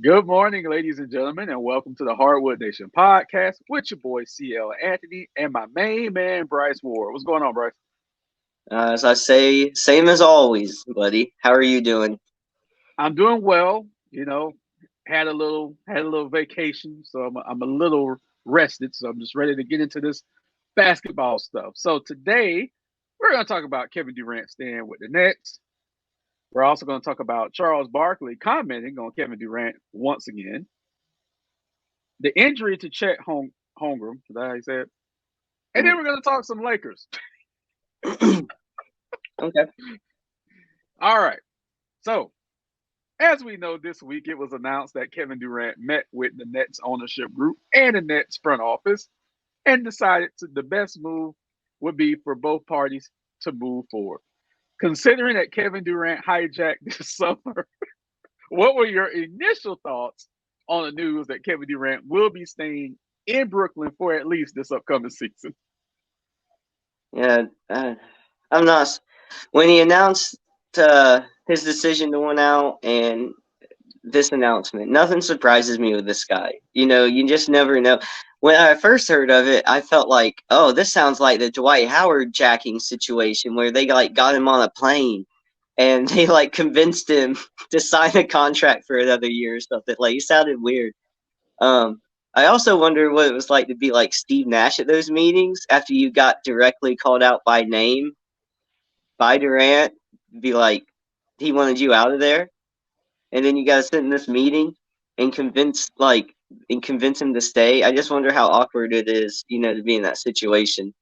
Good morning, ladies and gentlemen, and welcome to the Hardwood Nation podcast with your boy CL Anthony and my main man Bryce Ward. What's going on, Bryce? As I say, same as always, buddy. How are you doing? I'm doing well. Had a little vacation, so I'm a little rested. So I'm just ready to get into this basketball stuff. So today we're going to talk about Kevin Durant staying with the Nets. We're also going to talk about Charles Barkley commenting on Kevin Durant once again. The injury to Chet Holmgren, is that how you say it? And then Mm. we're going to talk some Lakers. Okay. All right. So, as we know, this week it was announced that Kevin Durant met with the Nets ownership group and the Nets front office and decided the best move would be for both parties to move forward. Considering that Kevin Durant hijacked this summer, what were your initial thoughts on the news that Kevin Durant will be staying in Brooklyn for at least this upcoming season? Yeah, I'm not. When he announced his decision to win out and this announcement, nothing surprises me with this guy. You just never know. When I first heard of it, I felt like, oh, this sounds like the Dwight Howard jacking situation where they like got him on a plane and they like convinced him to sign a contract for another year or something. Like he sounded weird. I also wonder what it was like to be like Steve Nash at those meetings after you got directly called out by name by Durant. Be like, he wanted you out of there, and then you got to sit in this meeting and convince him to stay. I just wonder how awkward it is, to be in that situation.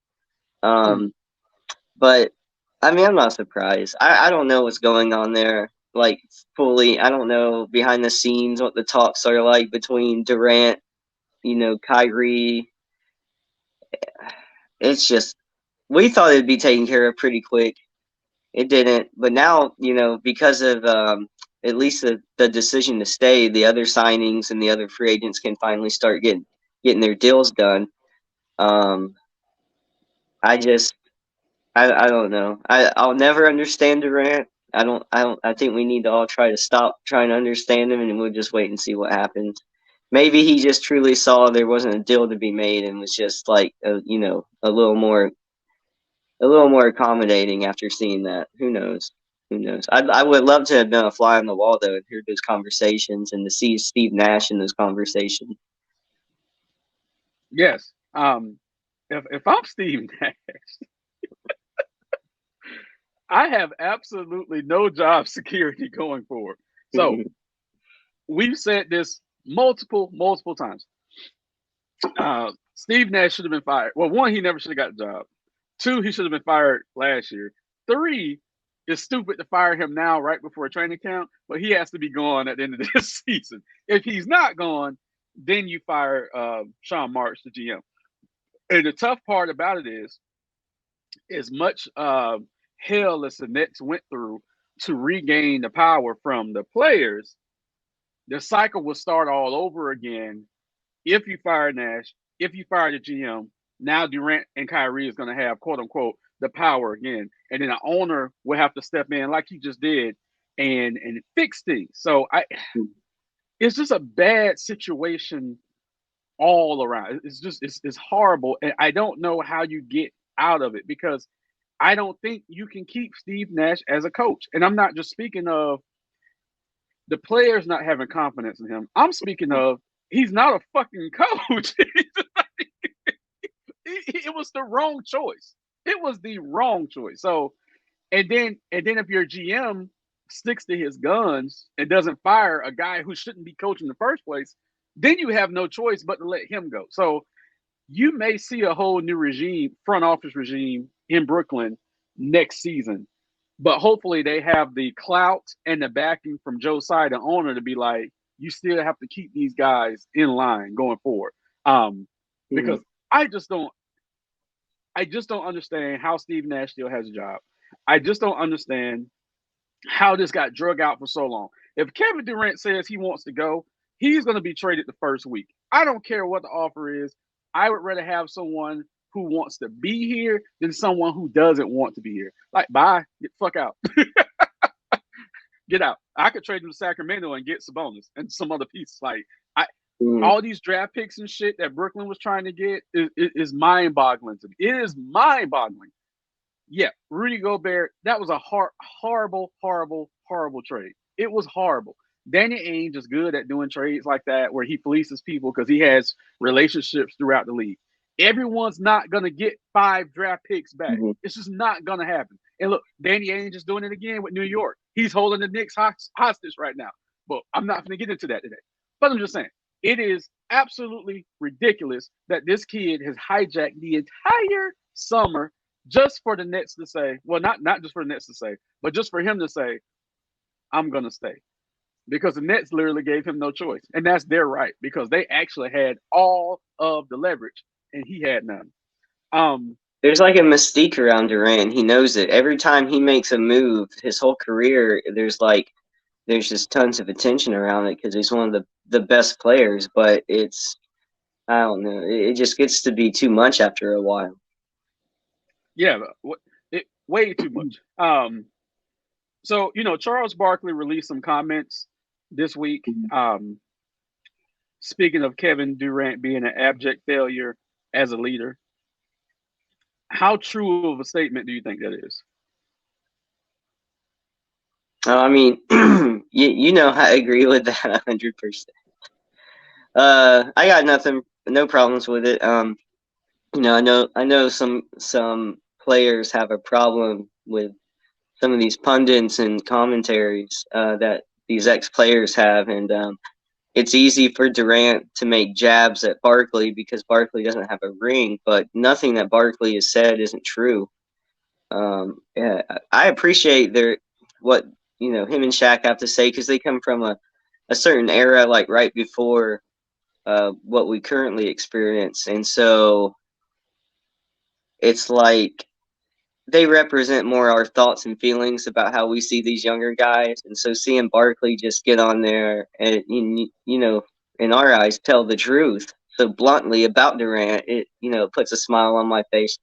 Hmm. Um, but I mean, I'm not surprised. I don't know what's going on there, like fully. I don't know behind the scenes what the talks are like between Durant, Kyrie. It's just we thought it'd be taken care of pretty quick. It didn't, but now because of at least the decision to stay, the other signings and the other free agents can finally start getting their deals done. Um, I just I don't know. I'll never understand Durant. I think we need to all try to stop trying to understand him, and we'll just wait and see what happens. Maybe he just truly saw there wasn't a deal to be made and was just like a little more accommodating after seeing that. Who knows? Who knows? I would love to have been a fly on the wall though and hear those conversations and to see Steve Nash in those conversations. Yes. If I'm Steve Nash, I have absolutely no job security going forward. So we've said this multiple times. Steve Nash should have been fired. Well, one, he never should have got the job. Two, he should have been fired last year. Three, it's stupid to fire him now right before a training camp, but he has to be gone at the end of this season. If he's not gone, then you fire Sean Marks, the GM. And the tough part about it is, as much hell as the Nets went through to regain the power from the players, the cycle will start all over again if you fire Nash, if you fire the GM. Now Durant and Kyrie is going to have quote unquote the power again, and then the owner will have to step in like he just did and fix things. So it's just a bad situation all around. It's just it's horrible, and I don't know how you get out of it because I don't think you can keep Steve Nash as a coach. And I'm not just speaking of the players not having confidence in him. I'm speaking of he's not a fucking coach. It was the wrong choice. It was the wrong choice. So and then if your GM sticks to his guns and doesn't fire a guy who shouldn't be coaching in the first place, then you have no choice but to let him go. So you may see a whole new regime, front office regime in Brooklyn next season. But hopefully they have the clout and the backing from Joe Tsai, the owner, to be like, you still have to keep these guys in line going forward. Um, because I just don't understand how Steve Nash still has a job. I just don't understand how this got drug out for so long. If Kevin Durant says he wants to go, he's going to be traded the first week. I don't care what the offer is. I would rather have someone who wants to be here than someone who doesn't want to be here. Like, bye, get the fuck out. Get out. I could trade him to Sacramento and get Sabonis and some other pieces. Like I, Mm, all these draft picks and shit that Brooklyn was trying to get is mind boggling to me. It is mind boggling. Yeah, Rudy Gobert, that was a horrible, horrible, horrible trade. It was horrible. Danny Ainge is good at doing trades like that where he fleeces people because he has relationships throughout the league. Everyone's not going to get 5 draft picks back. mhm. It's just not going to happen. And look, Danny Ainge is doing it again with New York. He's holding the Knicks hostage right now. But I'm not going to get into that today. But I'm just saying, it is absolutely ridiculous that this kid has hijacked the entire summer just for the Nets to say, well, not just for the Nets to say, but just for him to say, I'm gonna stay. Because the Nets literally gave him no choice. And that's their right, because they actually had all of the leverage and he had none. Um, There's like a mystique around Durant. He knows it. Every time he makes a move, his whole career, there's just tons of attention around it because he's one of the best players. But it's I don't know. It just gets to be too much after a while. yeah, way too much. So Charles Barkley released some comments this week. Speaking of Kevin Durant being an abject failure as a leader, how true of a statement do you think that is? I mean, you know I agree with that 100%. I got nothing, no problems with it. I know some players have a problem with some of these pundits and commentaries that these ex players have, and it's easy for Durant to make jabs at Barkley because Barkley doesn't have a ring, but nothing that Barkley has said isn't true. Yeah, I appreciate what him and Shaq have to say because they come from a certain era, like right before what we currently experience, and so it's like they represent more our thoughts and feelings about how we see these younger guys. And so seeing Barkley just get on there and in our eyes tell the truth so bluntly about Durant, it puts a smile on my face.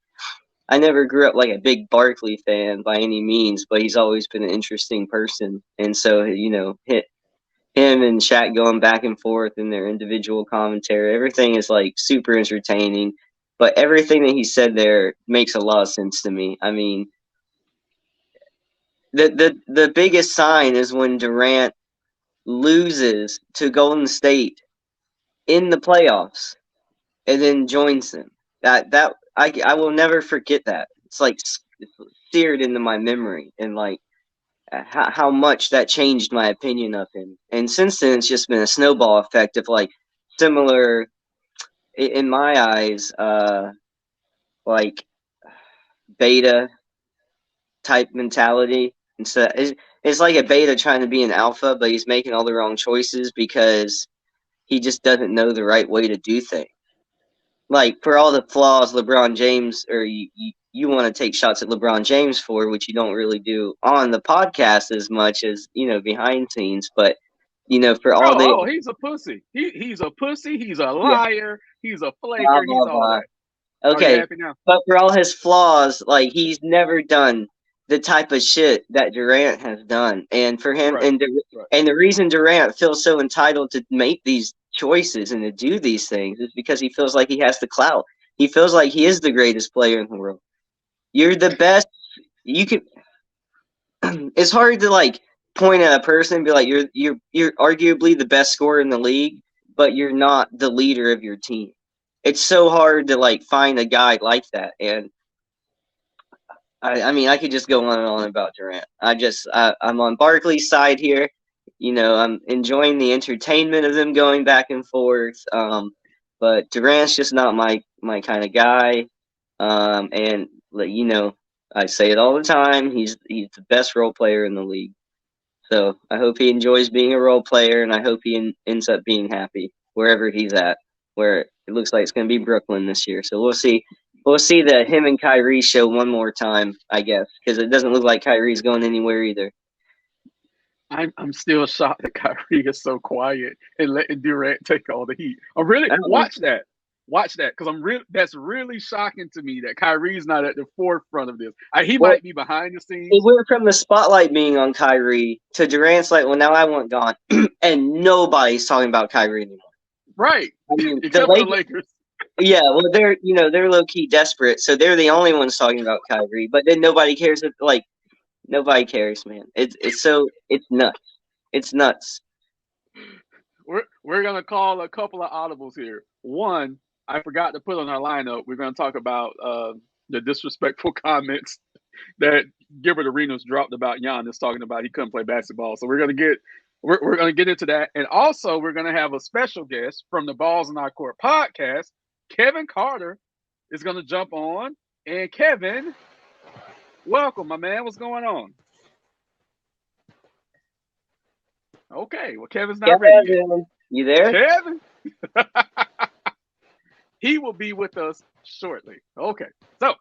I never grew up like a big Barkley fan by any means, but he's always been an interesting person. And so hit him and Shaq going back and forth in their individual commentary. Everything is like super entertaining, but everything that he said there makes a lot of sense to me. I mean, the biggest sign is when Durant loses to Golden State in the playoffs and then joins them. I will never forget that. It's like seared into my memory, and like how much that changed my opinion of him. And since then, it's just been a snowball effect of like similar, in my eyes, like beta type mentality. And so it's like a beta trying to be an alpha, but he's making all the wrong choices because he just doesn't know the right way to do things. Like for all the flaws LeBron James, or you want to take shots at LeBron James for, which you don't really do on the podcast as much as behind scenes. But for all the He's a pussy. He's a pussy. He's a yeah, liar. He's a blah flaker. He's blah all blah. that. Are you Okay, happy now? but for all his flaws, like he's never done the type of shit that Durant has done, and for him, Right. Right. and the reason Durant feels so entitled to make these choices and to do these things is because he feels like he has the clout. He feels like he is the greatest player in the world. You're the best. You can. It's hard to like point at a person and be like, you're arguably the best scorer in the league, but you're not the leader of your team. It's so hard to like find a guy like that, and I mean, I could just go on and on about Durant. I'm on Barkley's side here. I'm enjoying the entertainment of them going back and forth. But Durant's just not my kind of guy. And I say it all the time. He's the best role player in the league. So I hope he enjoys being a role player, and I hope he ends up being happy wherever he's at. Where it looks like it's going to be Brooklyn this year. So we'll see. We'll see the him and Kyrie show one more time, I guess, because it doesn't look like Kyrie's going anywhere either. I'm still shocked that Kyrie is so quiet and letting Durant take all the heat. Oh, really? I don't know. Watch that. Watch that, because I'm real. That's really shocking to me that Kyrie's not at the forefront of this. He Well, might be behind the it scenes, went from the spotlight being on Kyrie to Durant's like, well, now I want gone, and nobody's talking about Kyrie anymore. right? I mean, the Except for the Lakers. Lakers. Yeah, well, they're low key desperate, so they're the only ones talking about Kyrie. But then nobody cares. Like nobody cares, man. It's nuts. It's nuts. We're gonna call a couple of audibles here. One, I forgot to put on our lineup. We're gonna talk about the disrespectful comments that Gilbert Arenas dropped about Giannis, talking about he couldn't play basketball. So we're gonna get into that, and also we're gonna have a special guest from the Balls in Our Court podcast. Kevin Carter is gonna jump on, and Kevin, welcome, my man. What's going on? Okay, well, Kevin's not ready yet. Kevin, you there? Kevin, he will be with us shortly. Okay, so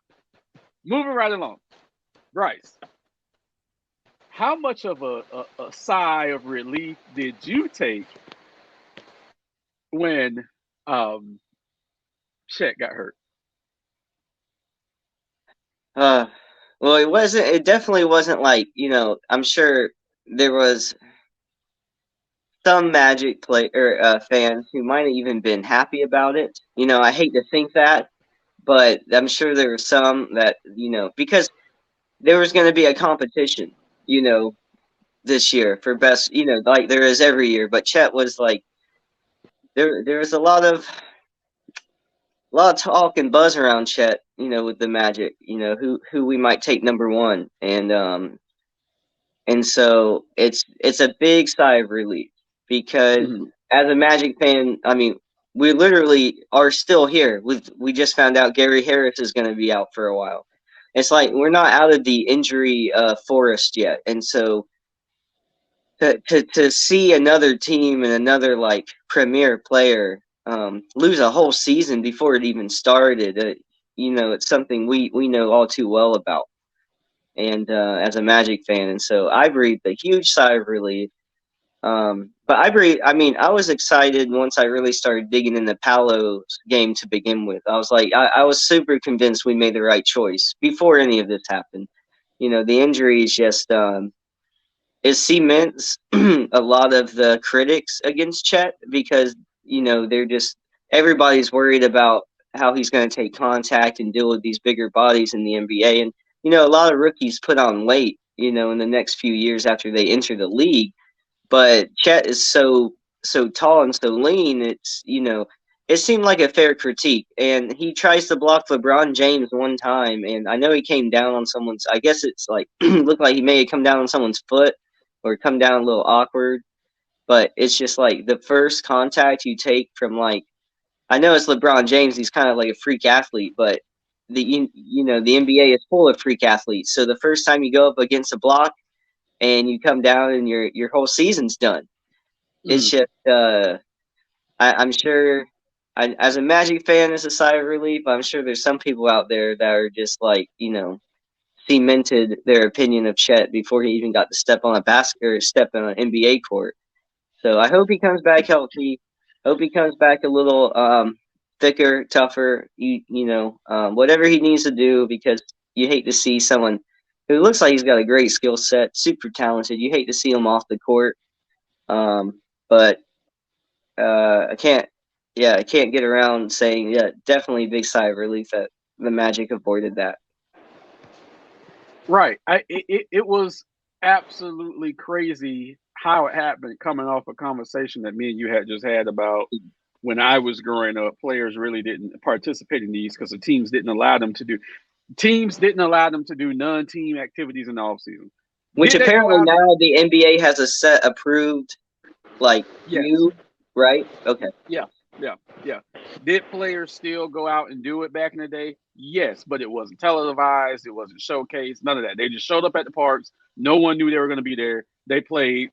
moving right along. Bryce, how much of a sigh of relief did you take when Chet got hurt? Well, it wasn't. It definitely wasn't like I'm sure there was some Magic player fans who might have even been happy about it. I hate to think that, but I'm sure there were some that because there was going to be a competition, you know, this year for best, like there is every year. But Chet was like there was a lot of talk and buzz around Chet, with the Magic, who we might take number one, and so it's a big sigh of relief because Mm-hmm. as a Magic fan, I mean, we literally are still here. We just found out Gary Harris is going to be out for a while. It's like we're not out of the injury forest yet, and so to see another team and another like premier player lose a whole season before it even started, it's something we know all too well about, and as a Magic fan, and so I breathed a huge sigh of relief. But I mean, I was excited once I really started digging in the Palos game to begin with. I was like, I was super convinced we made the right choice before any of this happened. The injuries just it cements a lot of the critics against Chet because they're just everybody's worried about how he's going to take contact and deal with these bigger bodies in the NBA, and a lot of rookies put on weight, in the next few years after they enter the league. But Chet is so tall and so lean. It seemed like a fair critique, and he tries to block LeBron James one time, and I know he came down on someone's. I guess it's like looked like he may have come down on someone's foot or come down a little awkward. But it's just like the first contact you take from like I know it's LeBron James. He's kind of like a freak athlete, but the NBA is full of freak athletes. So the first time you go up against a block and you come down and your whole season's done. It's Mm-hmm. just I'm sure as a Magic fan, it's a sigh of relief. I'm sure there's some people out there that are just like cemented their opinion of Chet before he even got to step on a basket or step on an NBA court. So I hope he comes back healthy. Hope he comes back a little thicker, tougher. Whatever he needs to do, because you hate to see someone who looks like he's got a great skill set, super talented. You hate to see him off the court. But I can't get around saying, yeah, definitely big sigh of relief that the Magic avoided that. Right. It was absolutely crazy how it happened, coming off a conversation that me and you had just had about when I was growing up. Players really didn't participate in these because teams didn't allow them to do non-team activities in the off season. Which Did they apparently allow them? now the NBA has a set approved, like Yes. few, right? Okay. Yeah. Yeah. Yeah. Did players still go out and do it back in the day? Yes, but it wasn't televised. It wasn't showcased. None of that. They just showed up at the parks. No one knew they were going to be there. They played.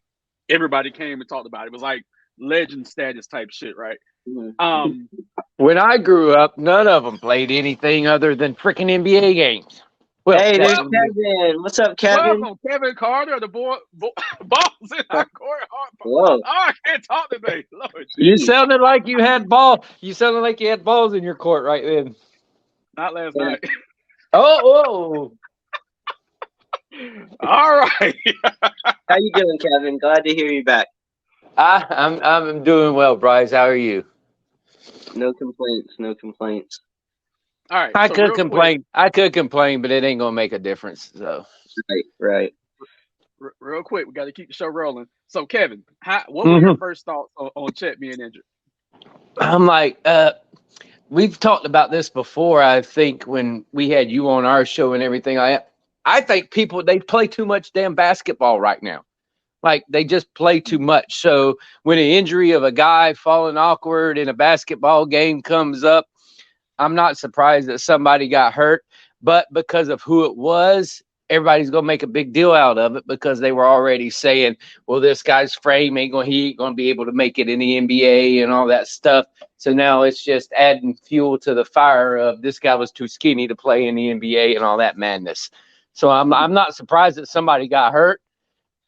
Everybody came and talked about it. It was like legend status type shit, right? Mm-hmm. Um, When I grew up, none of them played anything other than freaking NBA games. Well, Hey, that there's Welcome, Kevin. What's up, Kevin? welcome, Kevin Carter. The balls in our court. Whoa, Oh, I can't talk today. Lord you Jesus, geez. sounded like you had ball. You sounded like you had balls in your court right then. not last Yeah. night. Oh, All right. How you doing, Kevin? Glad to hear you back. I'm doing well, Bryce. How are you? No complaints. No complaints. All right. I So could real quick, complain. I could complain, but it ain't gonna make a difference. So Right, right. real quick, we got to keep the show rolling. So Kevin, what were your Mhm. first thoughts on Chet being injured? I'm like, we've talked about this before. I think when we had you on our show and everything, I think people they play too much damn basketball right now. Like they just play too much. So when an injury of a guy falling awkward in a basketball game comes up, I'm not surprised that somebody got hurt. But because of who it was, everybody's gonna make a big deal out of it because they were already saying, "Well, this guy's frame he ain't gonna be able to make it in the NBA and all that stuff." So now it's just adding fuel to the fire of this guy was too skinny to play in the NBA and all that madness. So I'm not surprised that somebody got hurt.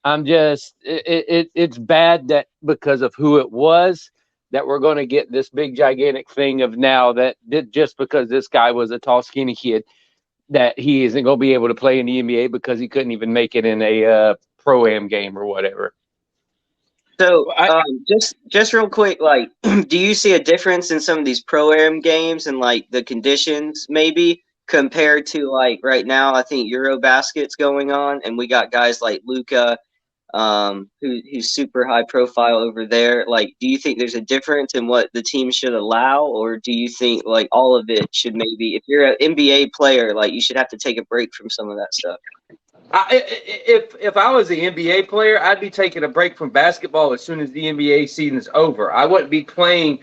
I'm just it's bad that because of who it was that we're going to get this big gigantic thing of now that just because this guy was a tall skinny kid that he isn't going to be able to play in the NBA because he couldn't even make it in a pro am game or whatever. So, Well, I just real quick, like, do you see a difference in some of these pro am games and like the conditions, maybe compared to like right now? I think Eurobasket's going on, and we got guys like Luca, who's super high profile over there. Like, do you think there's a difference in what the team should allow, or do you think like all of it should maybe, if you're an NBA player, like you should have to take a break from some of that stuff? If I was an NBA player, I'd be taking a break from basketball as soon as the NBA season's over. I wouldn't be playing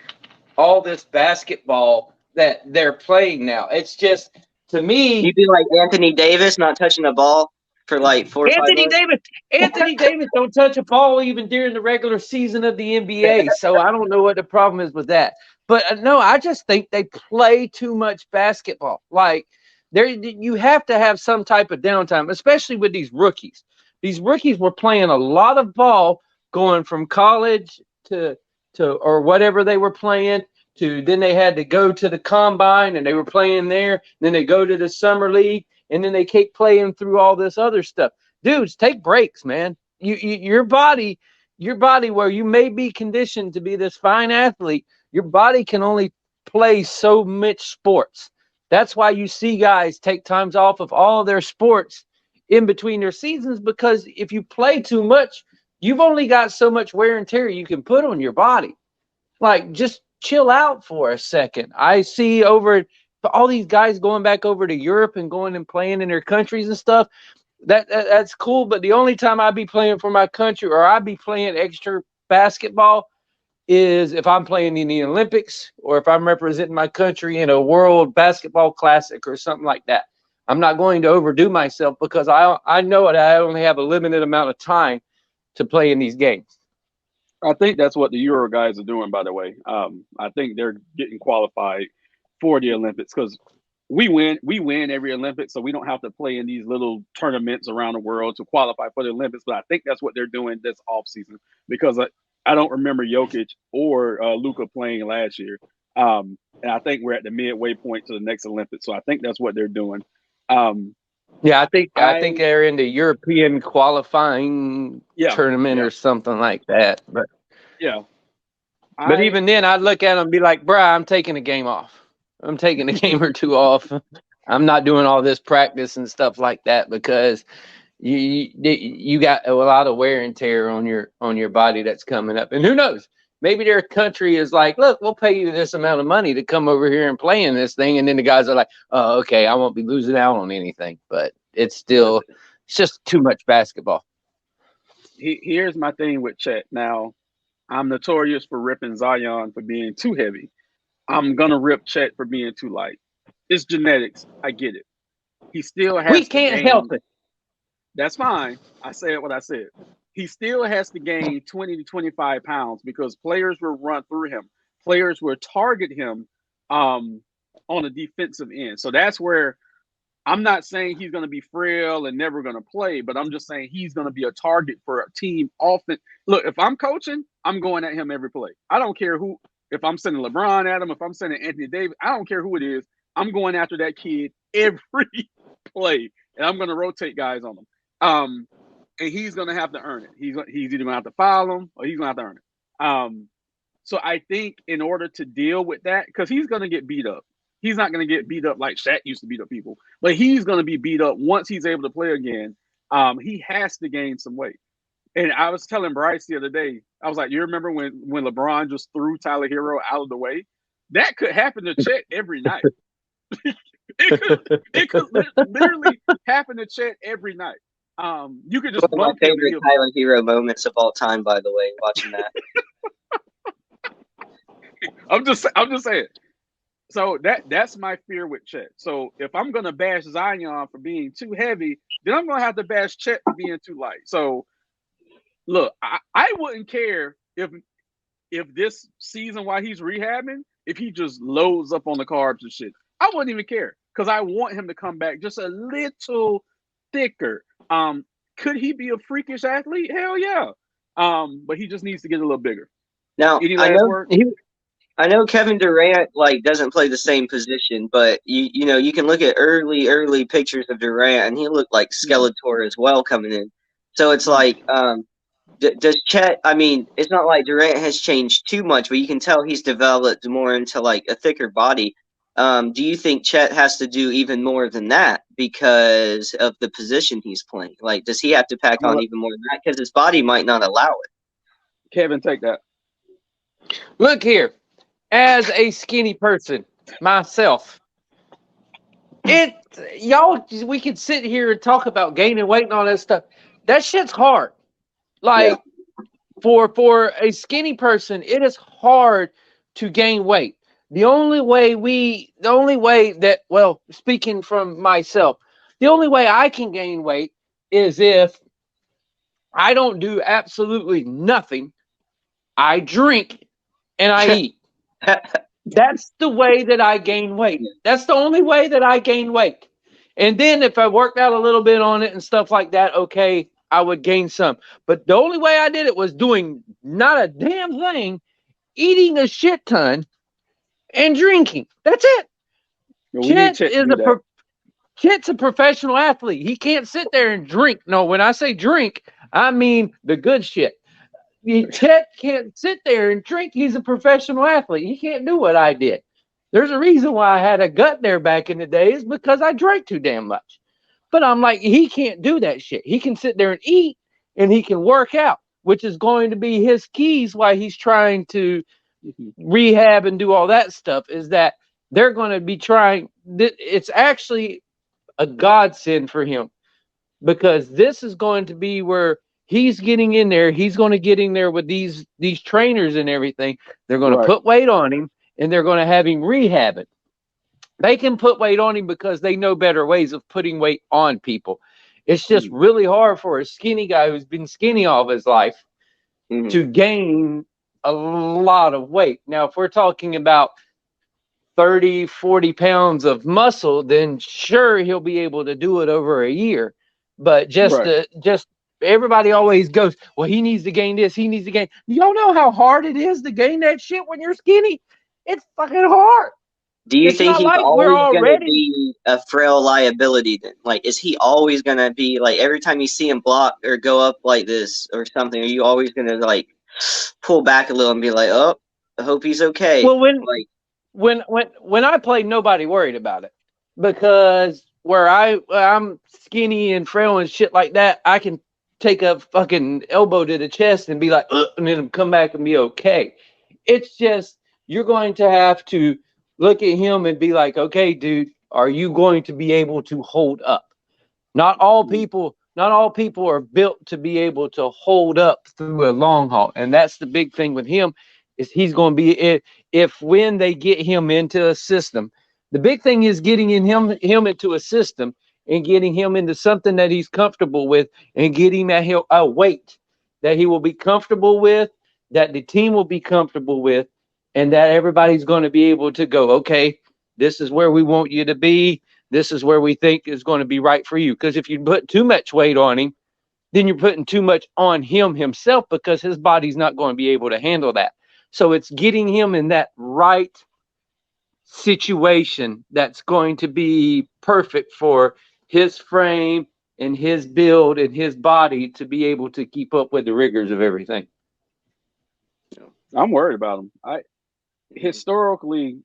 all this basketball that they're playing now. It's just to me, You'd be like Anthony Davis, not touching a ball for like 4 or 5 months. Anthony Davis don't touch a ball even during the regular season of the NBA. So I don't know what the problem is with that. But no, I just think they play too much basketball. Like there, you have to have some type of downtime, especially with these rookies. These rookies were playing a lot of ball going from college to or whatever they were playing to then they had to go to the combine and they were playing there. Then they go to the summer league and then they keep playing through all this other stuff. Dudes, take breaks, man. Your body, where you may be conditioned to be this fine athlete, your body can only play so much sports. That's why you see guys take times off of all their sports in between their seasons because if you play too much, you've only got so much wear and tear you can put on your body. Like, just chill out for a second. I see over all these guys going back over to Europe and going and playing in their countries and stuff. That's cool, but the only time I'd be playing for my country or I'd be playing extra basketball is if I'm playing in the Olympics or if I'm representing my country in a World Basketball Classic or something like that. I'm not going to overdo myself because I know that I only have a limited amount of time to play in these games. I think that's what the Euro guys are doing. By the way, I think they're getting qualified for the Olympics because we win every Olympics, so we don't have to play in these little tournaments around the world to qualify for the Olympics. But I think that's what they're doing this off season because I don't remember Jokic or Luca playing last year, and I think we're at the midway point to the next Olympics. So I think that's what they're doing. Um, Yeah, I think I they're in the European qualifying yeah tournament yeah or something like that. yeah But I even then, I'd look at them and be like, "Bruh, I'm taking a game off. I'm taking a game or two off. I'm not doing all this practice and stuff like that because you got a lot of wear and tear on your body that's coming up. And who knows? Maybe their country is like, look, we'll pay you this amount of money to come over here and play in this thing, and then the guys are like, oh, okay, I won't be losing out on anything. But it's just too much basketball. here's my thing with Chet. Now I'm notorious for ripping Zion for being too heavy. I'm gonna rip Chet for being too light. It's genetics. I get it. He still We has to can't help gain. it. That's fine. I said what I said. He still has to gain 20 to 25 pounds because players will run through him. Players will target him um, on the defensive end. So that's where I'm not saying he's going to be frail and never going to play, but I'm just saying he's going to be a target for a team often. Look, if I'm coaching, I'm going at him every play. I don't care who. If I'm sending LeBron at him, if I'm sending Anthony Davis, I don't care who it is. I'm going after that kid every play, and I'm going to rotate guys on him. And he's going to have to earn it. He's either going to have to foul him or he's going to have to earn it. So I think in order to deal with that, because he's going to get beat up. He's not going to get beat up like Shaq used to beat up people, but he's going to be beat up once he's able to play again. He has to gain some weight. And I was telling Bryce the other day, I was like, you remember when LeBron just threw Tyler Hero out of the way? That could happen to Chet every night. it could literally happen to Chet every night. You could just one of my favorite Tyler Hero moments of all time, by the way, watching that. I'm just saying. So that's my fear with Chet. So if I'm gonna bash Zion for being too heavy, then I'm gonna have to bash Chet for being too light. So look, I wouldn't care if this season while he's rehabbing, if he just loads up on the carbs and shit. I wouldn't even care because I want him to come back just a little thicker. Could he be a freakish athlete? Hell yeah. But he just needs to get a little bigger. Now, any last word? I know Kevin Durant doesn't play the same position, but you can look at early pictures of Durant and he looked like Skeletor as well coming in. So it's like, does Chet? I mean, it's not like Durant has changed too much, but you can tell he's developed more into like a thicker body. Do you think Chet has to do even more than that because of the position he's playing? Like, does he have to pack on even more than that because his body might not allow it? Kevin, take that. Look here. As a skinny person myself, we could sit here and talk about gaining weight and all that stuff. That shit's hard. Like for a skinny person, it is hard to gain weight. Speaking from myself, the only way I can gain weight is if I don't do absolutely nothing. I drink and I eat. That's the way that I gain weight. That's the only way that I gain weight. And then if I worked out a little bit on it and stuff like that, okay, I would gain some. But the only way I did it was doing not a damn thing, eating a shit ton, and drinking. That's it. Chet's a professional athlete. He can't sit there and drink. No, when I say drink, I mean the good shit. Chet can't sit there and drink. He's a professional athlete. He can't do what I did. There's a reason why I had a gut there back in the days because I drank too damn much. But I'm like, he can't do that shit. He can sit there and eat and he can work out, which is going to be his keys while he's trying to rehab and do all that stuff, is that they're going to be trying. It's actually a godsend for him because this is going to be where he's getting in there. He's going to get in there with these trainers and everything. They're going to put weight on him and they're going to have him rehab it. They can put weight on him because they know better ways of putting weight on people. It's just really hard for a skinny guy who's been skinny all of his life to gain a lot of weight. Now, if we're talking about 30, 40 pounds of muscle, then sure, he'll be able to do it over a year. But just everybody always goes, well, he needs to gain this. He needs to gain. Y'all know how hard it is to gain that shit when you're skinny? It's fucking hard. Do you think he's always going to be a frail liability then? Like, is he always going to be, like, every time you see him block or go up like this or something, are you always going to, like, pull back a little and be like, oh, I hope he's okay? Well, when I played, nobody worried about it because where I'm skinny and frail and shit like that, I can take a fucking elbow to the chest and be like, and then come back and be okay. It's just, you're going to have to look at him and be like, okay, dude, are you going to be able to hold up? Not all people are built to be able to hold up through a long haul. And that's the big thing with him, is he's going to be, if when they get him into a system, the big thing is getting him into a system and getting him into something that he's comfortable with and getting a weight that he will be comfortable with, that the team will be comfortable with, and that everybody's going to be able to go, okay, this is where we want you to be. this is where we think is going to be right for you. Because if you put too much weight on him, then you're putting too much on him himself because his body's not going to be able to handle that. So it's getting him in that right situation that's going to be perfect for his frame and his build and his body to be able to keep up with the rigors of everything. I'm worried about him. Historically,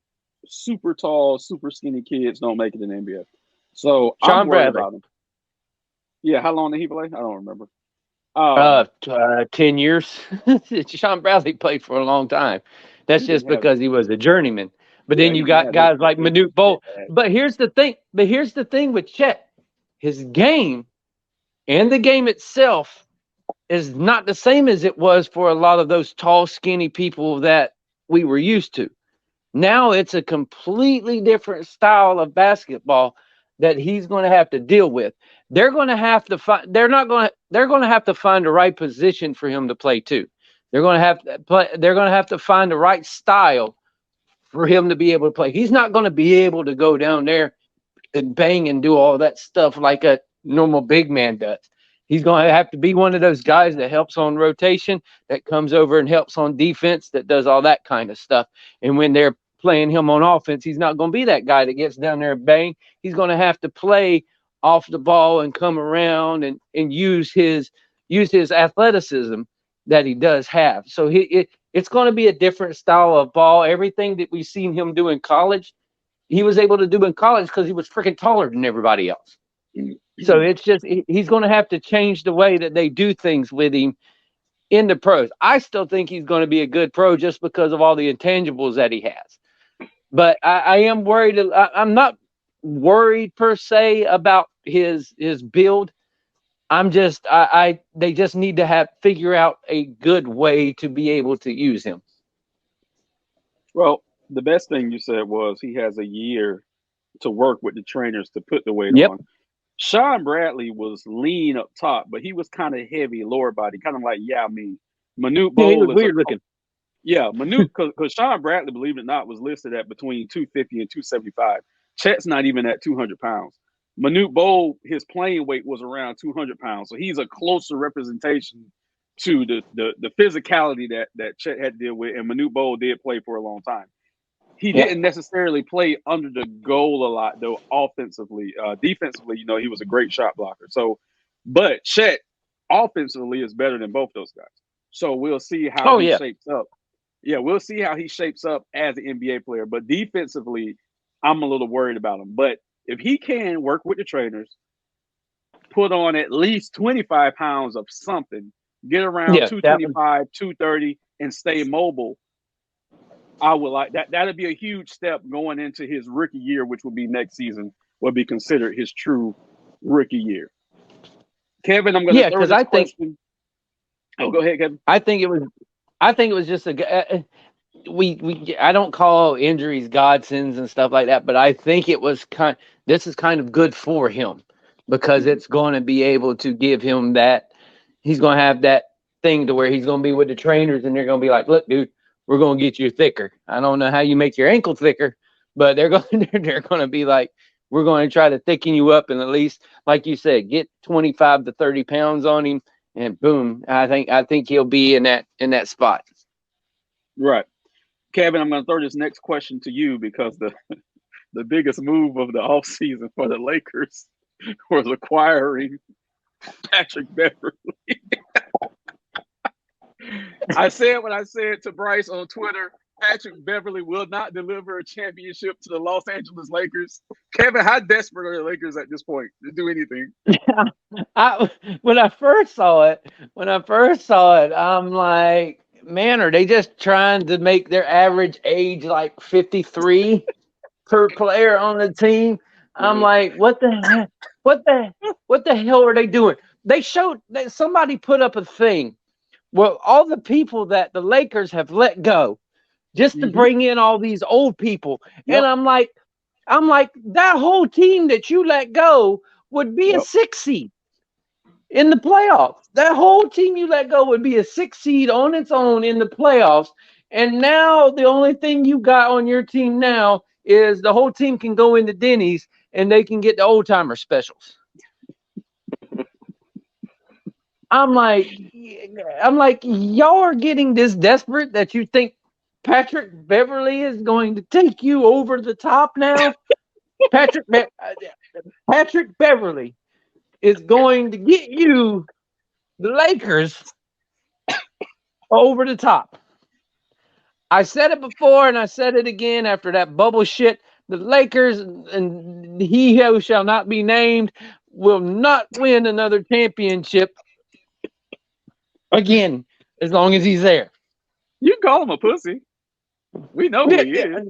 super tall, super skinny kids don't make it in the NBA. So I'm Sean worried Bradley, about him. Yeah, how long did he play? I don't remember. 10 years. Sean Bradley played for a long time. That's He just didn't have. because he was a journeyman. But Yeah, then he you didn't got have his guys like Manute Bol. bad. But here's the thing. With Chet, his game and the game itself is not the same as it was for a lot of those tall, skinny people that we were used to. Now it's a completely different style of basketball that he's going to have to deal with. They're going to have to find. They're not going to. They're going to have to find the right position for him to play too. They're going to have to play. They're going to have to find the right style for him to be able to play. He's not going to be able to go down there and bang and do all that stuff like a normal big man does. He's going to have to be one of those guys that helps on rotation, that comes over and helps on defense, that does all that kind of stuff. And when they're playing him on offense, he's not going to be that guy that gets down there and bang. He's going to have to play off the ball and come around and use his athleticism that he does have. So it's going to be a different style of ball. Everything that we've seen him do in college, he was able to do in college because he was freaking taller than everybody else. So it's just he's going to have to change the way that they do things with him in the pros. I still think he's going to be a good pro just because of all the intangibles that he has. But I am worried. I'm not worried per se about his build. I'm just they just need to figure out a good way to be able to use him. Well, the best thing you said was he has a year to work with the trainers to put the weight Yep. on. Sean Bradley was lean up top, but he was kind of heavy lower body, kind of like Yao Ming. Manute Yeah, he was Bol is weird looking. yeah, Manute because Sean Bradley, believe it or not, was listed at between 250 and 275. Chet's not even at 200 pounds. Manute Bol, his playing weight was around 200 pounds, so he's a closer representation to the physicality that Chet had to deal with, and Manute Bol did play for a long time. He didn't necessarily play under the goal a lot, though, offensively. Defensively, he was a great shot blocker. So, but Chet, offensively, is better than both those guys. So we'll see how he shapes up. Yeah, we'll see how he shapes up as an NBA player. But defensively, I'm a little worried about him. But if he can work with the trainers, put on at least 25 pounds of something, get around 225, 230, and stay mobile, I would like that. That'd be a huge step going into his rookie year, which would be next season, would be considered his true rookie year. Kevin, I'm going to throw this question. Oh, go ahead, Kevin. I think it was just I don't call injuries godsends and stuff like that, but I think it was this is kind of good for him because it's going to be able to give him that. He's going to have that thing to where he's going to be with the trainers and they're going to be like, look, dude, we're going to get you thicker. I don't know how you make your ankle thicker, but they're going to be like, we're going to try to thicken you up and at least, like you said, get 25 to 30 pounds on him, and boom, I think he'll be in that spot. Right. Kevin, I'm going to throw this next question to you because the biggest move of the offseason for the Lakers was acquiring Patrick Beverley. I said what I said to Bryce on Twitter. Patrick Beverley will not deliver a championship to the Los Angeles Lakers. Kevin, how desperate are the Lakers at this point to do anything? When I first saw it, I'm like, man, are they just trying to make their average age like 53 per player on the team? I'm like, what the hell are they doing? They showed that somebody put up a thing. Well, all the people that the Lakers have let go just to bring in all these old people. Yep. And I'm like, that whole team that you let go would be a 6 seed in the playoffs. That whole team you let go would be a 6 seed on its own in the playoffs. And now the only thing you got on your team now is the whole team can go into Denny's and they can get the old timer specials. I'm like, y'all are getting this desperate that you think Patrick Beverly is going to take you over the top now? Patrick Beverly is going to get you, the Lakers, over the top. I said it before and I said it again after that bubble shit. The Lakers and he who shall not be named will not win another championship again as long as he's there. You call him a pussy. We know who he is.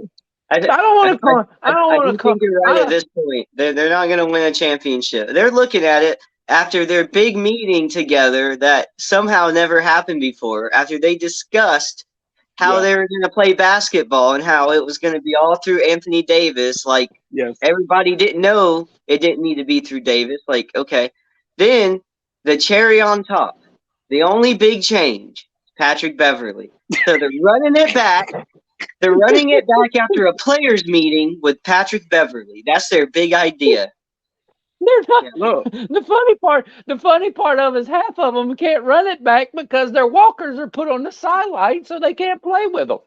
I don't want to call. I don't want to call. think you're right at this point. They're not going to win a championship. They're looking at it after their big meeting together that somehow never happened before. After they discussed how they were going to play basketball and how it was going to be all through Anthony Davis. Like, everybody didn't know it didn't need to be through Davis. Like, okay. Then the cherry on top, the only big change, Patrick Beverly. So they're running it back. They're running it back after a players' meeting with Patrick Beverly. That's their big idea. They're not. Look. The funny part of is half of them can't run it back because their walkers are put on the sideline, so they can't play with them.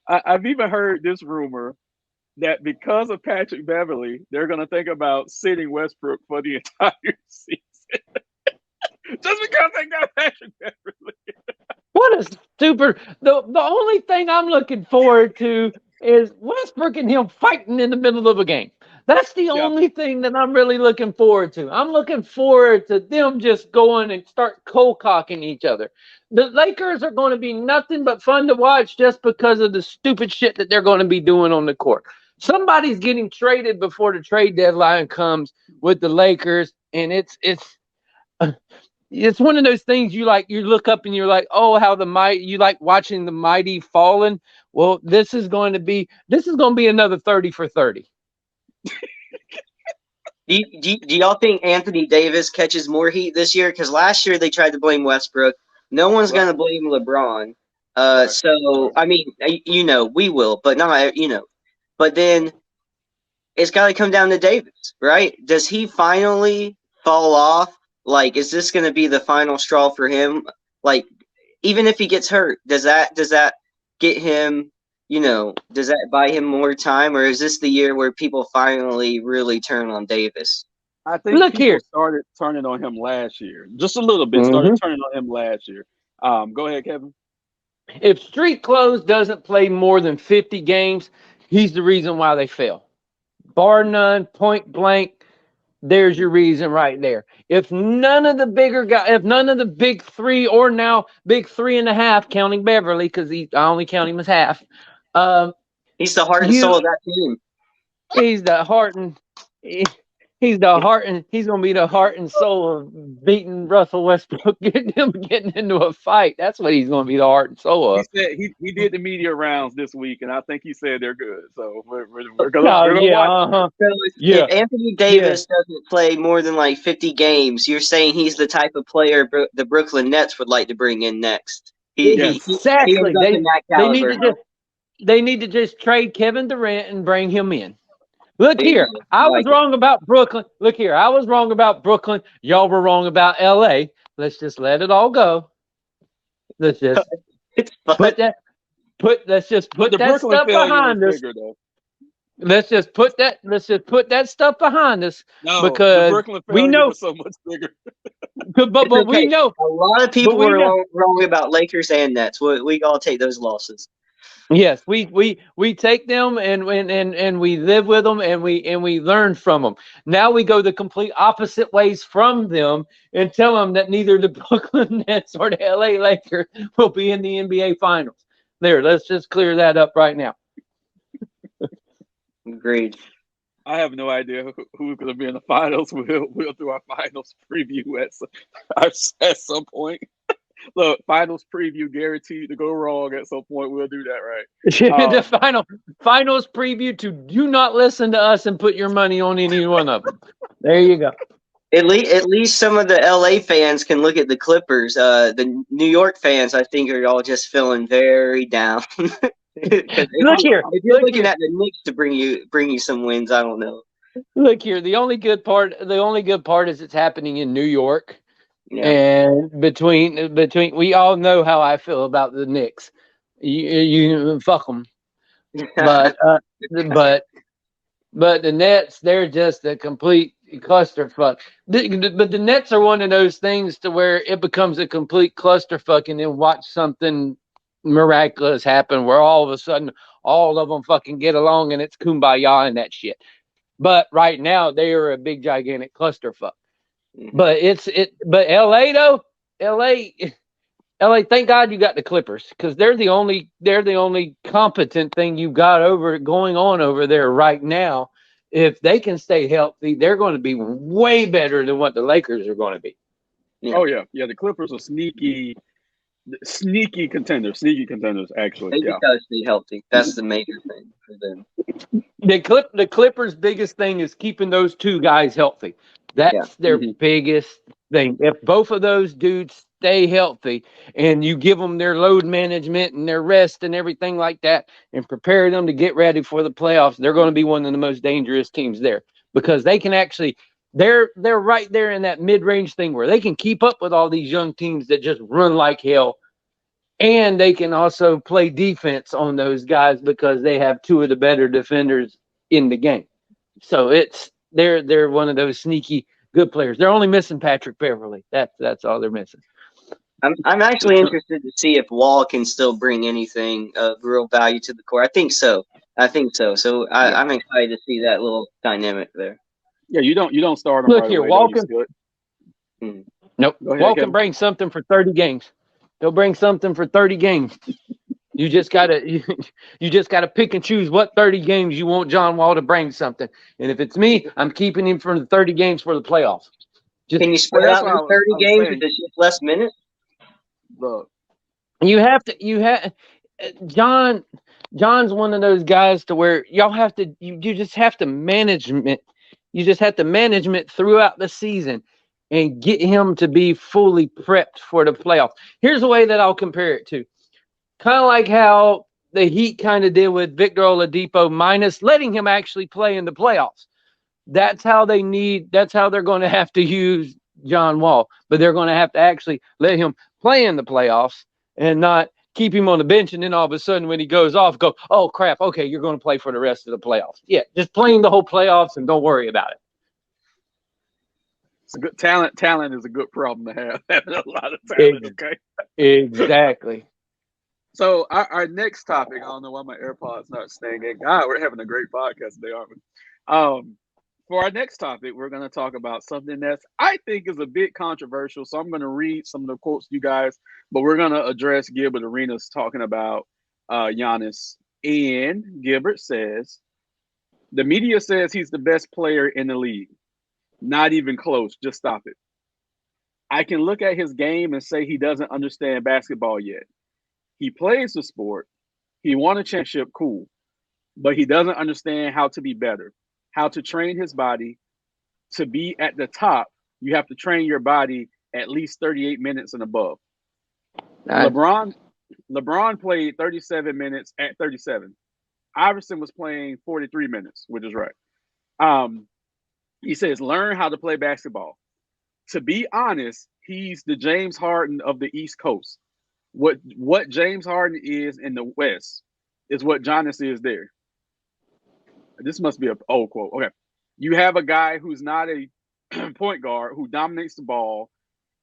I've even heard this rumor that because of Patrick Beverly, they're going to think about sitting Westbrook for the entire season. Just because they got Patrick Beverly. What a stupid. The only thing I'm looking forward to is Westbrook and him fighting in the middle of a game. That's the only thing that I'm really looking forward to. I'm looking forward to them just going and start cold-cocking each other. The Lakers are going to be nothing but fun to watch just because of the stupid shit that they're going to be doing on the court. Somebody's getting traded before the trade deadline comes with the Lakers, and it's one of those things you look up and you're like, oh, how you like watching the mighty fallen. Well, this is going to be another 30 for 30. Do y'all think Anthony Davis catches more heat this year? Because last year they tried to blame Westbrook. No one's going to blame LeBron. So, I mean, we will, but not, But then it's got to come down to Davis, right? Does he finally fall off? Like, is this going to be the final straw for him? Like, even if he gets hurt, does that get him, does that buy him more time? Or is this the year where people finally really turn on Davis? I think people started turning on him last year. Just a little bit. Started turning on him last year. Go ahead, Kevin. If Street Clothes doesn't play more than 50 games, he's the reason why they fail. Bar none, point blank. There's your reason right there. If none of the big three, or now big 3.5, counting Beverly, because I only count him as half. He's the heart and soul of that team. He's the heart and he's gonna be the heart and soul of beating Russell Westbrook, getting into a fight. That's what he's gonna be, the heart and soul of. He said he did the media rounds this week, and I think he said they're good. So we're gonna watch. So if Anthony Davis doesn't play more than like 50 games, you're saying he's the type of player the Brooklyn Nets would like to bring in next. Exactly. They need to just trade Kevin Durant and bring him in. Look here, I was wrong about Brooklyn. I was wrong about Brooklyn. Y'all were wrong about LA. Let's just let it all go. Let's just put that stuff behind us. Let's just put that stuff behind us, because we know so much bigger. but we know a lot of people were wrong about Lakers and Nets. We all take those losses. Yes, we take them and we live with them and we learn from them. Now we go the complete opposite ways from them and tell them that neither the Brooklyn Nets or the LA Lakers will be in the NBA Finals. There, let's just clear that up right now. Agreed. I have no idea who's going to be in the finals. We'll do our finals preview at some point. Look, finals preview guaranteed to go wrong at some point. We'll do that, right? The finals preview to do not listen to us and put your money on any one of them. There you go. At least some of the LA fans can look at the Clippers. The New York fans, I think, are all just feeling very down. Look here. If you're looking at the Knicks to bring you some wins, I don't know. Look here, the only good part is it's happening in New York, Yeah. and between we all know how I feel about the Knicks. You fuck them, but but but the Nets, they're just a complete clusterfuck. But the Nets are one of those things to where it becomes a complete clusterfuck, and then watch something miraculous happen where all of a sudden all of them fucking get along and it's kumbaya and that shit. But right now they are a big gigantic clusterfuck. Mhm. But LA though, LA LA, thank God you got the Clippers because they're the only competent thing you got over going on over there right now. If they can stay healthy, they're going to be way better than what the Lakers are going to be. Yeah. Oh yeah. The Clippers are sneaky contenders. Sneaky contenders, actually. They Yeah. just gotta stay healthy. That's the major thing for them. The Clippers' biggest thing is keeping those two guys healthy. Yeah. That's their Hmm. biggest thing. If both of those dudes stay healthy and you give them their load management and their rest and everything like that and prepare them to get ready for the playoffs, they're going to be one of the most dangerous teams there because they can actually they're right there in that mid-range thing where they can keep up with all these young teams that just run like hell, and they can also play defense on those guys because they have two of the better defenders in the game. So they're one of those sneaky good players. They're only missing Patrick Beverly. That's all they're missing. I'm actually interested to see if Wall can still bring anything of real value to the core. I think so. I think so. So Yeah. I'm excited to see that little dynamic there. Yeah. You don't start them Look right here, away though. You Walken. still Hmm. Nope. go ahead, Walken Kevin. brings something for 30 games. He'll bring something for 30 games. You just gotta you just gotta pick and choose what 30 games you want John Wall to bring something. And if it's me, I'm keeping him for the 30 games for the playoffs. Just Can you Well, spread that's out what those 30 I was games with saying. just less minutes? Look, John John's one of those guys to where you just have to management you just have to management throughout the season and get him to be fully prepped for the playoffs. Here's the way that I'll compare it to. Kind of like how the Heat kind of did with Victor Oladipo minus letting him actually play in the playoffs. That's how they're going to have to use John Wall, but they're going to have to actually let him play in the playoffs and not keep him on the bench. And then all of a sudden, when he goes off, go, oh crap, okay, you're going to play for the rest of the playoffs. Yeah, just playing the whole playoffs and don't worry about it. it's a good talent. Talent is a good problem to have. Having a lot of talent. Ex- Okay. exactly. So our next topic. I don't know why my AirPods not staying in. God, we're having a great podcast today, aren't we? For our next topic, we're going to talk about something that's I think is a bit controversial. So I'm going to read some of the quotes to you guys, but we're going to address Gilbert Arenas talking about Giannis. And Gilbert says the media says he's the best player in the league. Not even close. Just stop it. I can look at his game and say he doesn't understand basketball yet. He plays the sport. He won a championship, cool, but he doesn't understand how to be better, how to train his body to be at the top. You have to train your body at least 38 minutes and above. I, LeBron LeBron played 37 minutes at 37. Iverson was playing 43 minutes, which is right. Um, he says, learn how to play basketball. To be honest, he's the James Harden of the East Coast. What James Harden is in the West is what Giannis is there. This must be an old quote. Okay. You have a guy who's not a point guard who dominates the ball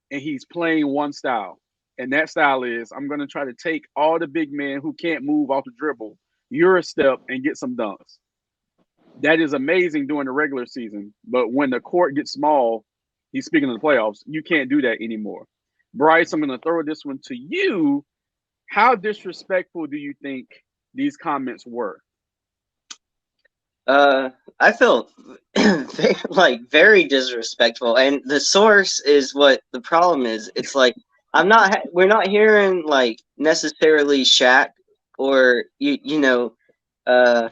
and he's playing one style. And that style is I'm going to try to take all the big men who can't move off the dribble, you're a step, and get some dunks. That is amazing during the regular season. But when the court gets small, he's speaking of the playoffs, you can't do that anymore. Bryce, I'm going to throw this one to you. How disrespectful do you think these comments were? I felt very disrespectful, and the source is what the problem is. It's like we're not hearing like necessarily Shaq or uh,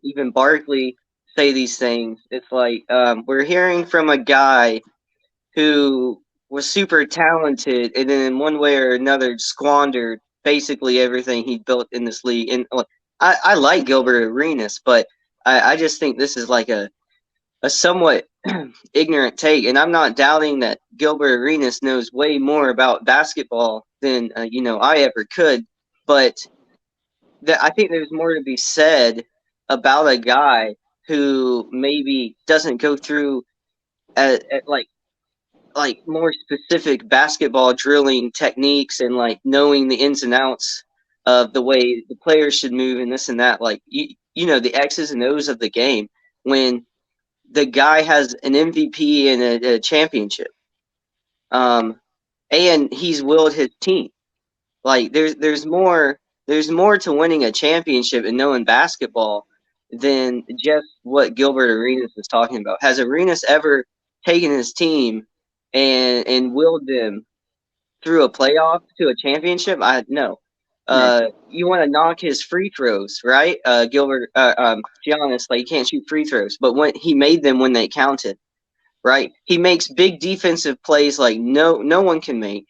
even Barkley say these things. It's like we're hearing from a guy who was super talented, and then in one way or another squandered basically everything he built in this league. And I like Gilbert Arenas, but I just think this is like a somewhat ignorant take, and I'm not doubting that Gilbert Arenas knows way more about basketball than I ever could, but I think there's more to be said about a guy who maybe doesn't go through at like more specific basketball drilling techniques and like knowing the ins and outs of the way the players should move and this and that, like the X's and O's of the game, when the guy has an MVP and a championship, and he's willed his team. Like there's more to winning a championship and knowing basketball than just what Gilbert Arenas is talking about. Has Arenas ever taken his team and willed them through a playoff to a championship? No. You want to knock his free throws, right? Giannis, like, he can't shoot free throws, but when he made them when they counted, right? He makes big defensive plays like no one can make.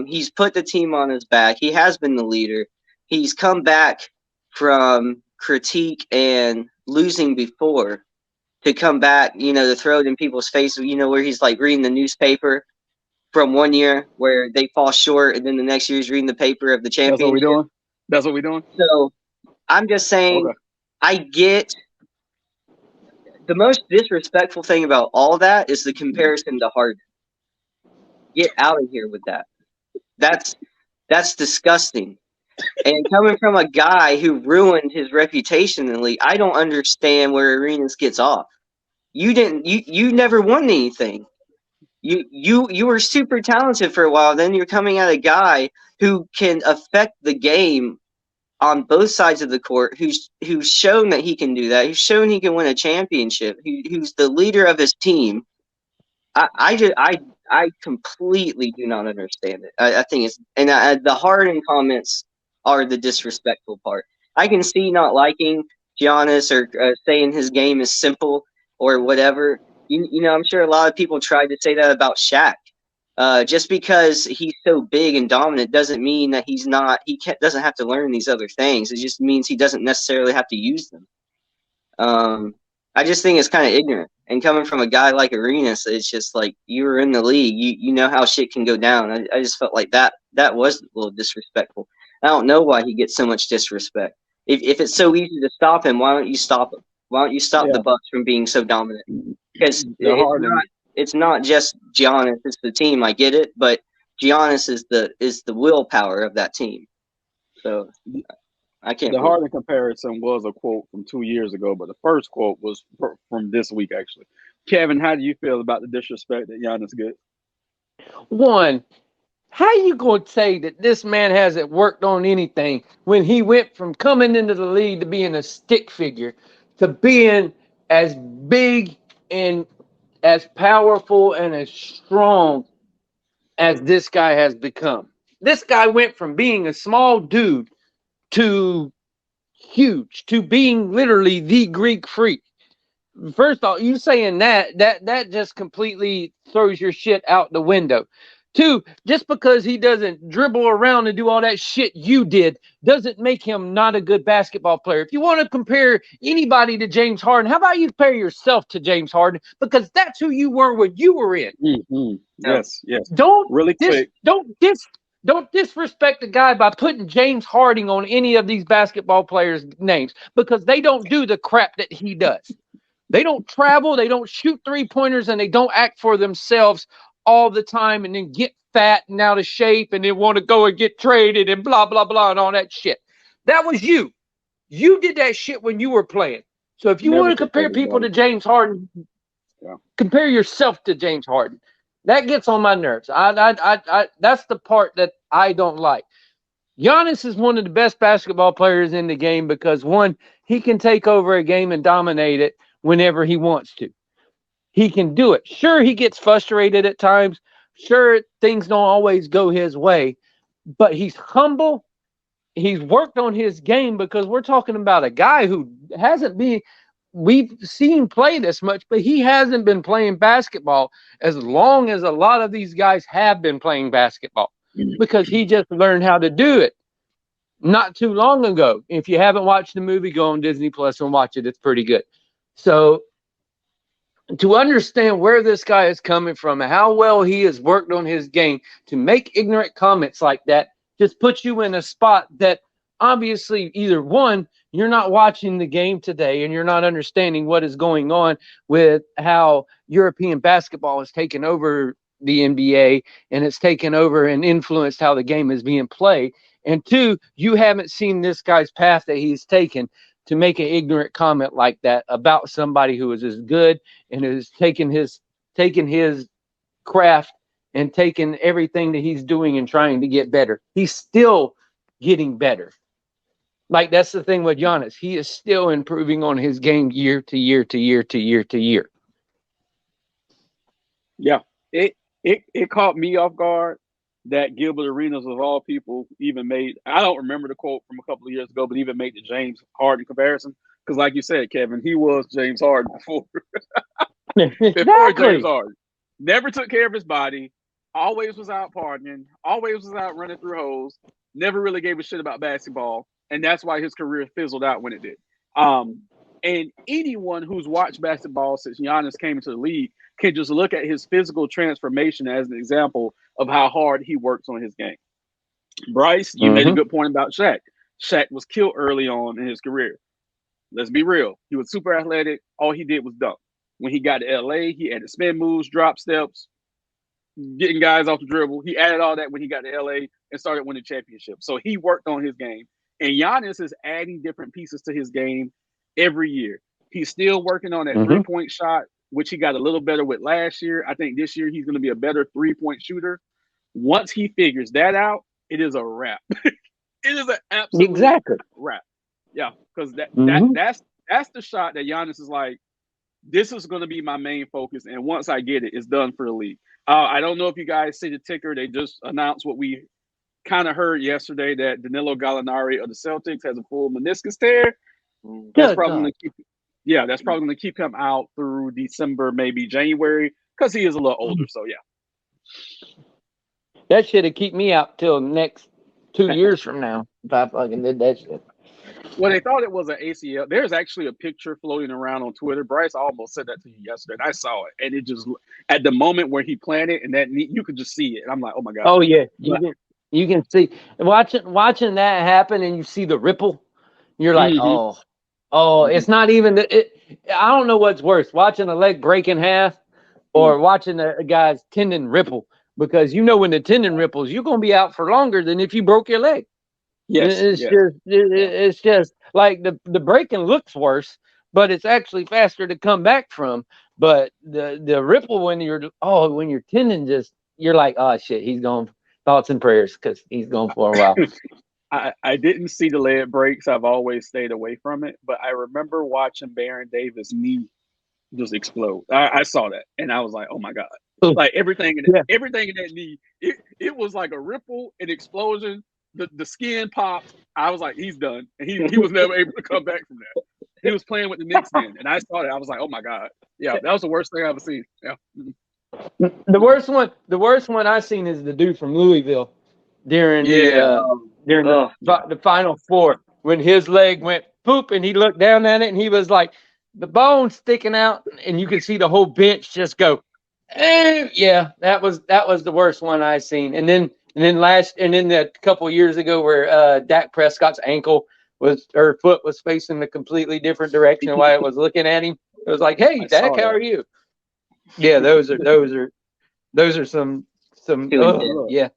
He's put the team on his back. He has been the leader. He's come back from critique and losing before to come back, to throw it in people's face, where he's like reading the newspaper from one year where they fall short, and then the next year he's reading the paper of the championship. That's what we're doing? So I'm just saying, okay. I get the most disrespectful thing about all that is the comparison to Harden. Get out of here with that. That's disgusting. And coming from a guy who ruined his reputation in the league, I don't understand where Arenas gets off. You never won anything. You were super talented for a while, then you're coming at a guy who can affect the game on both sides of the court, who's shown that he can do that, who's shown he can win a championship, who's the leader of his team. I completely do not understand it. I think it's, and the Harden comments are the disrespectful part. I can see not liking Giannis or saying his game is simple or whatever. I'm sure a lot of people tried to say that about Shaq. Just because he's so big and dominant doesn't mean that doesn't have to learn these other things. It just means he doesn't necessarily have to use them. I just think it's kind of ignorant. And coming from a guy like Arenas, it's just like, you were in the league. You know how shit can go down. I just felt like that was a little disrespectful. I don't know why he gets so much disrespect. If it's so easy to stop him, why don't you stop him? Why don't you stop the Bucks from being so dominant? Because it's not just Giannis, it's the team. I get it, but Giannis is the willpower of that team. So I can't. The Harden comparison was a quote from 2 years ago, but the first quote was from this week, actually. Kevin, how do you feel about the disrespect that Giannis gets? One, how you going to say that this man hasn't worked on anything when he went from coming into the league to being a stick figure to being as big and as powerful and as strong as this guy has become? This guy went from being a small dude to huge, to being literally the Greek freak. First off, you saying that just completely throws your shit out the window. Two, just because he doesn't dribble around and do all that shit you did doesn't make him not a good basketball player. If you want to compare anybody to James Harden, how about you compare yourself to James Harden? Because that's who you were when you were in. Mm-hmm. Yes. Don't disrespect the guy by putting James Harden on any of these basketball players' names, because they don't do the crap that he does. They don't travel, they don't shoot three-pointers, and they don't act for themselves all the time and then get fat and out of shape and then want to go and get traded and blah, blah, blah, and all that shit. That was you. You did that shit when you were playing. So if you want to compare people to James Harden, compare yourself to James Harden. That gets on my nerves. That's the part that I don't like. Giannis is one of the best basketball players in the game because, one, he can take over a game and dominate it whenever he wants to. He can do it. Sure, he gets frustrated at times. Sure, things don't always go his way, but he's humble. He's worked on his game, because we're talking about a guy who hasn't been, we've seen play this much, but he hasn't been playing basketball as long as a lot of these guys have been playing basketball, because he just learned how to do it not too long ago. If you haven't watched the movie, go on Disney Plus and watch it. It's pretty good. So to understand where this guy is coming from and how well he has worked on his game, to make ignorant comments like that just puts you in a spot that obviously either one, you're not watching the game today and you're not understanding what is going on with how European basketball has taken over the NBA and it's taken over and influenced how the game is being played. And two, you haven't seen this guy's path that he's taken to make an ignorant comment like that about somebody who is as good and has taken his craft and taken everything that he's doing and trying to get better. He's still getting better. Like, that's the thing with Giannis. He is still improving on his game year to year to year to year to year. Yeah, it caught me off guard that Gilbert Arenas, of all people, even made. I don't remember the quote from a couple of years ago, but even made the James Harden comparison. Because, like you said, Kevin, he was James Harden before. Before James Harden. Never took care of his body. Always was out partying. Always was out running through holes. Never really gave a shit about basketball. And that's why his career fizzled out when it did. And anyone who's watched basketball since Giannis came into the league can just look at his physical transformation as an example of how hard he works on his game. Bryce, you made a good point about Shaq. Shaq was killed early on in his career. Let's be real. He was super athletic. All he did was dunk. When he got to LA, he added spin moves, drop steps, getting guys off the dribble. He added all that when he got to LA and started winning championships. So he worked on his game. And Giannis is adding different pieces to his game every year. He's still working on that three-point shot, which he got a little better with last year. I think this year he's going to be a better three-point shooter. Once he figures that out, it is a wrap. It is an absolute wrap. Yeah, because that's the shot that Giannis is like, this is going to be my main focus, and once I get it, it's done for the league. I don't know if you guys see the ticker. They just announced what we kind of heard yesterday, that Danilo Gallinari of the Celtics has a full meniscus tear. That's probably going to keep him out through December, maybe January, because he is a little older. So yeah, that should have keep me out till next 2 years from now if I fucking did that shit. Well, they thought it was an ACL. There's actually a picture floating around on Twitter. Bryce almost said that to you yesterday, and I saw it. And it just, at the moment where he planted and that knee, you could just see it. And I'm like, oh my God. Oh yeah, you can see watching that happen, and you see the ripple. You're like, it's not even. I don't know what's worse, watching a leg break in half, or watching a guy's tendon ripple. Because when the tendon ripples, you're gonna be out for longer than if you broke your leg. Yes, it's just like the breaking looks worse, but it's actually faster to come back from. But the ripple when your tendon just, you're like, oh shit, he's gone. Thoughts and prayers, because he's gone for a while. I didn't see the leg breaks. I've always stayed away from it. But I remember watching Baron Davis' knee just explode. I saw that, and I was like, oh my God. Like everything in that knee, it was like a ripple, an explosion. The skin popped. I was like, he's done. And he was never able to come back from that. He was playing with the Knicks then, and I saw that. I was like, oh my God. Yeah, that was the worst thing I've ever seen. Yeah. The worst one I've seen is the dude from Louisville during the Final Four, when his leg went poop and he looked down at it and he was like, the bone sticking out, and you could see the whole bench just go, yeah, that was the worst one I've seen. And then a couple of years ago where Dak Prescott's foot was facing a completely different direction while it was looking at him. It was like, hey, Dak, how are you? Yeah, those are some yeah.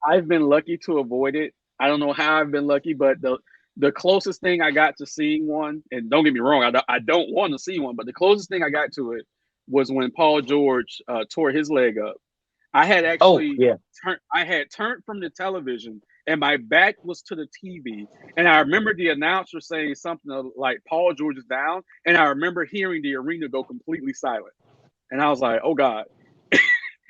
I've been lucky to avoid it. I don't know how I've been lucky, but the closest thing I got to seeing one, and don't get me wrong, I don't want to see one, but the closest thing I got to it was when Paul George tore his leg up. I had actually turned from the television, and my back was to the TV. And I remember the announcer saying something like, Paul George is down. And I remember hearing the arena go completely silent. And I was like, oh God.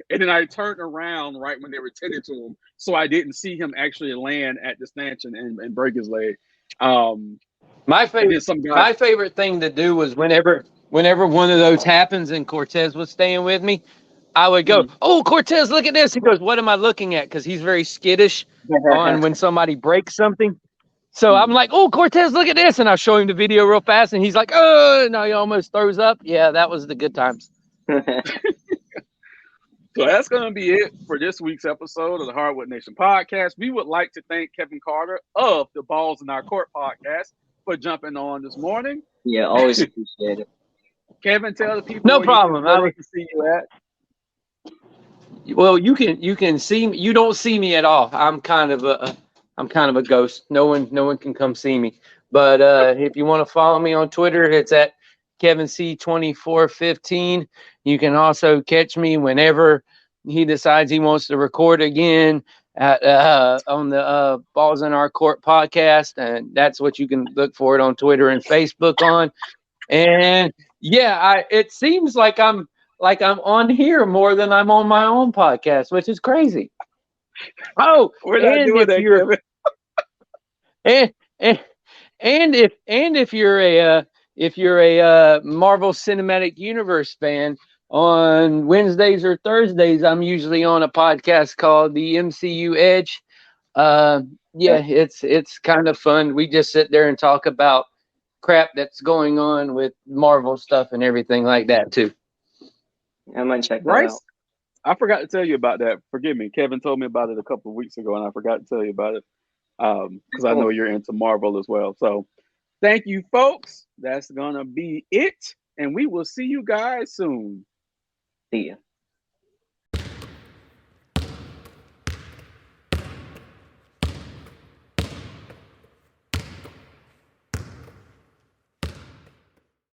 And then I turned around right when they were tending to him, so I didn't see him actually land at the stanchion and break his leg. My favorite thing to do was whenever one of those happens and Cortez was staying with me, I would go, oh, Cortez, look at this. He goes, what am I looking at? Because he's very skittish on when somebody breaks something. So I'm like, oh, Cortez, look at this. And I'll show him the video real fast. And he's like, oh, no, he almost throws up. Yeah, that was the good times. So that's going to be it for this week's episode of the Hardwood Nation podcast. We would like to thank Kevin Carter of the Balls in Our Court podcast for jumping on this morning. Yeah, always appreciate it. Kevin, tell the people No problem. where they can see you at. Well, you can see me. You don't see me at all. I'm kind of a ghost. No one can come see me. But if you want to follow me on Twitter, it's at KevinC2415. You can also catch me whenever he decides he wants to record again at on the Balls in Our Court podcast, and that's what you can look for it on Twitter and Facebook on. And yeah, it seems like I'm on here more than I'm on my own podcast, which is crazy. Oh, We're not doing that, Kevin. And if you're a Marvel Cinematic Universe fan, on Wednesdays or Thursdays, I'm usually on a podcast called the MCU Edge. It's kind of fun. We just sit there and talk about crap that's going on with Marvel stuff and everything like that too. I might check that Bryce, out. I forgot to tell you about that. Forgive me. Kevin told me about it a couple of weeks ago, and I forgot to tell you about it because I know you're into Marvel as well. So thank you, folks. That's going to be it, and we will see you guys soon. See ya.